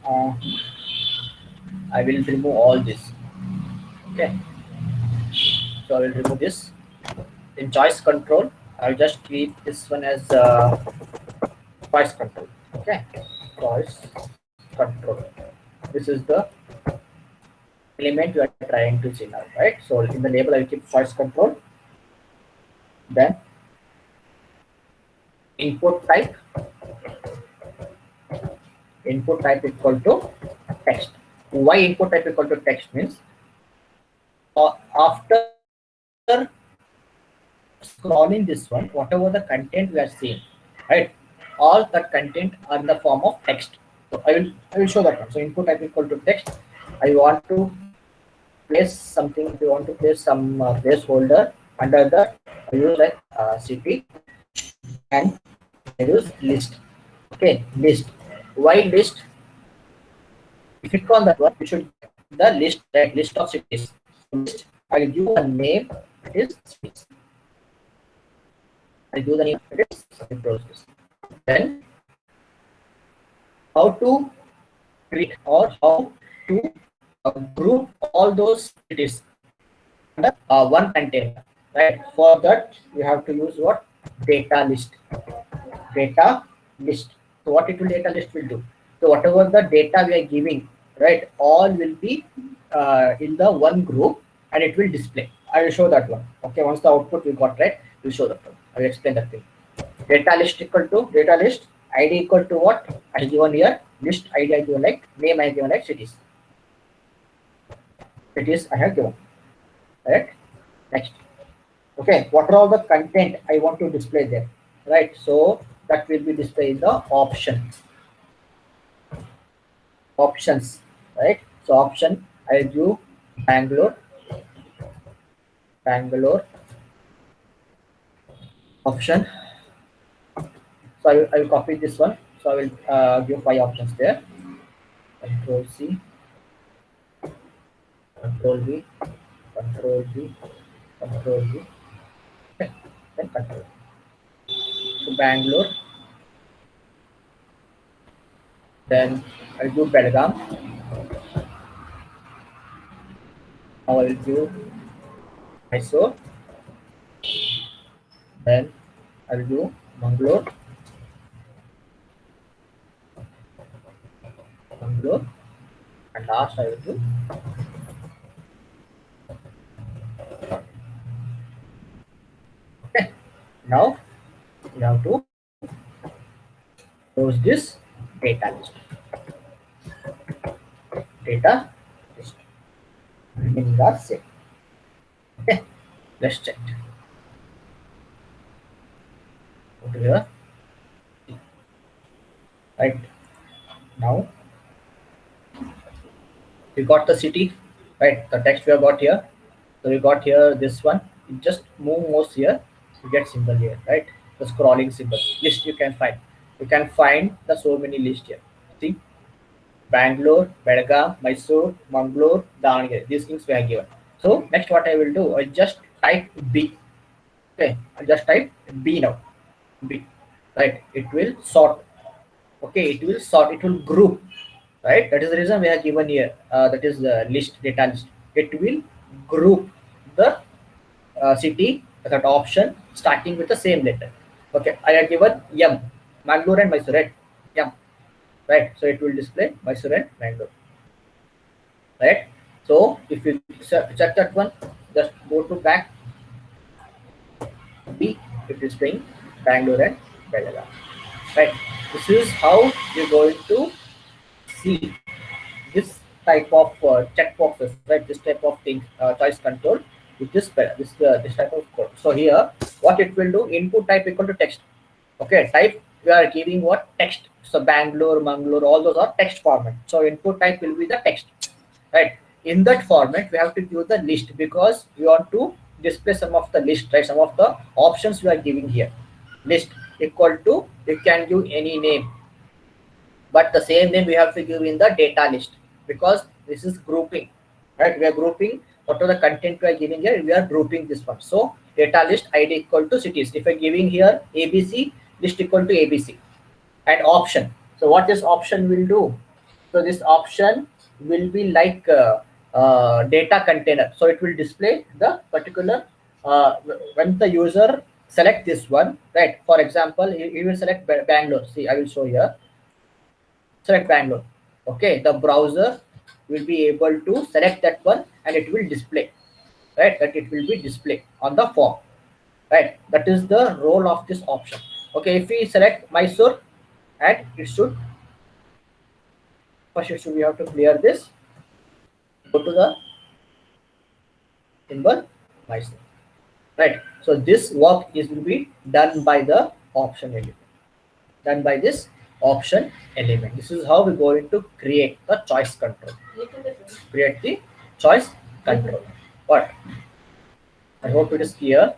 uh, I will remove all this. Okay, so I will remove this. In choice control, I'll just keep this one as choice control. Okay, choice control. This is the element we are trying to see now, right? So in the label, I'll keep choice control. Then input type, input type equal to text. Why input type equal to text means after scrolling this one, whatever the content we are seeing, right? All that content are in the form of text. So I will show that one. So input type equal to text. I want to place something. If you want to place some placeholder under that, I use like cp and I use list. Okay, list. Why list? If you click on that one, you should get the list, right? List of cities. So list. I'll give a name. It is cities. I do the name. It is process. Then how to create or how to group all those cities under one container, right? For that, you have to use what? Data list. Data list. So what it will data list will do? So whatever the data we are giving, right? All will be in the one group and it will display. I will show that one. Okay, once the output we got right, we'll show that one. I will explain that thing. Data list equal to data list ID equal to what? I given here list ID I given like name I given like cities. Cities I have given. Right? Next. Okay, what are all the content I want to display there? Right. So that will be displayed in the options. Options. Right. So option I do Bangalore. Bangalore option. So I will copy this one. So I will give 5 options there. Control C, Control V, Control V, Control V. Okay. Then Control. So Bangalore. Then I'll do Belgaum. Now I'll do Mysore. Then I'll do Mangalore. Mangalore. And last I will do. Okay. Now you have to close this data list. Data list. Remaining are same. Okay. Let's check. Go to here. Right. Now we got the city, right? The text we have got here. So we got here this one. You just move mouse here, you get symbol here, right? The scrolling symbol. List you can find. You can find the so many list here. See, Bangalore, Belgaum, Mysore, Mangalore, Davangere. These things we are given. So next what I will do, I just type B. Okay, I just type B now. B, right? It will sort. Okay, it will sort. It will group, right? That is the reason we have given here. That is the list, data list. It will group the city, that option starting with the same letter. Okay, I have given M, Mangalore and Mysore, right? M, right? So it will display Mysore and Mangalore, right? So if you check that one, just go to back B, it is displaying Bangalore and Belgaum, right? This is how you're going to see this type of checkboxes, right? This type of thing, choice control with this type of code. So here, what it will do, input type equal to text. Okay, type we are giving what? Text. So Bangalore, Mangalore, all those are text format. So input type will be the text, right? In that format, we have to give the list because we want to display some of the list, right? Some of the options we are giving here. List equal to, you can give any name, but the same name we have to give in the data list because this is grouping, right? We are grouping whatever the content we are giving here, we are grouping this one. So data list ID equal to cities. If I'm giving here ABC, list equal to ABC and option. So what this option will do? So this option will be like data container. So it will display the particular when the user select this one, right? For example, he will select Bangalore. See, I will show here. Select Bangalore. Okay, the browser will be able to select that one and it will display, right? That it will be displayed on the form, right? That is the role of this option. Okay, if we select Mysore, and it should first, we have to clear this. Go to the symbol Mysore, right? So this work is will be done by the option element, done by this option element. This is how we're going to create the choice control. Create the choice control. But I hope it is clear.